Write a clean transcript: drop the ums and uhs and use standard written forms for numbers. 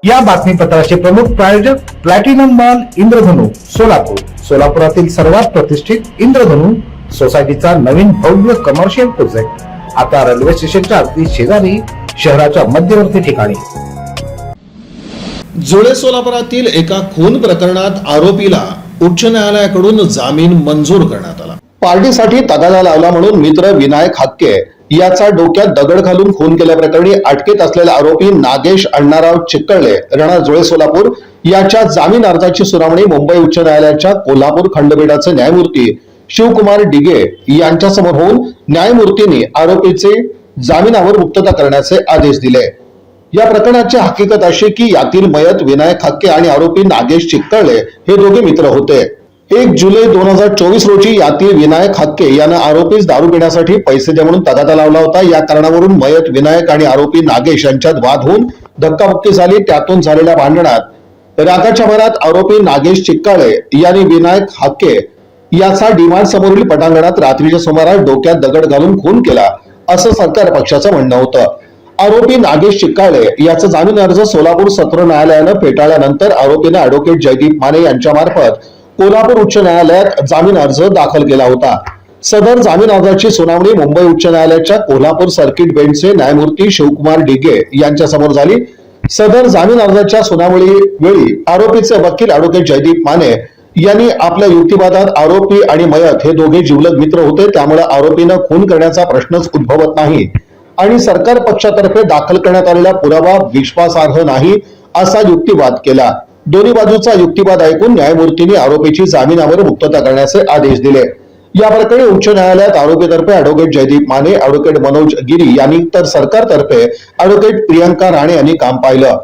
या बातमीपत्राचे प्रमुख प्रायोजक प्लॅटिनम मॉल इंद्रधनु सोलापूर। सोलापुरातील सर्वात प्रतिष्ठित इंद्रधनु सोसायटीचा नवीन भव्य कमर्शियल प्रोजेक्ट आता रेल्वे स्टेशनच्या अगदी शेजारी शहराच्या मध्यवर्ती ठिकाणी। जुळे सोलापुरातील एका खून प्रकरणात आरोपीला उच्च न्यायालयाकडून जामीन मंजूर करण्यात आला। पार्टीसाठी तगादा लावला म्हणून मित्र विनायक हक्के याचा डोक्यात दगड घालून खून केल्याप्रकरणी अटकेत असलेला आरोपी नागेश अण्णाराव चिक्कळले राणा जुळे सोलापूर याच्या जामीन अर्जाची सुनावणी मुंबई उच्च न्यायालयाच्या कोल्हापूर खंडपीठाचे न्यायमूर्ती शिवकुमार डिगे यांच्या समोर होऊन न्यायमूर्तींनी आरोपीचे जामिनावर मुक्तता करण्याचे आदेश दिले। या प्रकरणाची हकीकत अशी की यातील मयत विनायक हक्के आणि आरोपी नागेश चिक्कळले हे दोघे मित्र होते। 1 जुलै 2024 रोजी यातील विनायक हक्के यानं आरोपीस दारू पिण्यासाठी पैसे द्या म्हणून तगादा लावला होता। या कारणावरून मयत विनायक आणि आरोपी नागेश यांच्यात वाद होऊन धक्काबुक्की झाली। त्यातून झालेल्या भांडणात रागाच्या भरात आरोपी नागेश चिक्कळे यांनी विनायक हक्के याचा डिमांड समोरील पटांगणात रात्रीच्या सुमारास डोक्यात दगड घालून खून केला असं सरकार पक्षाचं म्हणणं होतं। आरोपी नागेश चिक्कळे याचा जामीन अर्ज सोलापूर सत्र न्यायालयानं फेटाळल्यानंतर आरोपीने ॲडव्होकेट जयदीप माने यांच्या मार्फत कोल्हापूर उच्च न्यायालयात जामीन अर्ज दाखल केला होता। सदर जामीन अर्जाची सुनावणी मुंबई उच्च न्यायालयाच्या कोल्हापूर सर्किट बेंचचे न्यायमूर्ती शिवकुमार डिगे यांच्या समोर झाली। सदर जामीन अर्जाच्या सुनावणी वेळी आरोपीचे वकील ॲडव्होकेट जयदीप माने यांनी आपल्या युक्तिवादात आरोपी आणि मयत हे दोघे जिवलग मित्र होते, त्यामुळे आरोपीनं खून करण्याचा प्रश्नच उद्भवत नाही आणि सरकार पक्षातर्फे दाखल करण्यात आलेला पुरावा विश्वासार्ह नाही असा युक्तिवाद केला। दोन्ही बाजूचा युक्तिवाद ऐकून न्यायमूर्तींनी आरोपीची जामिनावर मुक्तता करण्याचे आदेश दिले। या प्रकरणी उच्च न्यायालयात आरोपीतर्फे ॲडव्होकेट जयदीप माने, ॲडव्होकेट मनोज गिरी यांनी तर सरकारतर्फे ॲडव्होकेट प्रियंका राणे यांनी काम पाहिलं।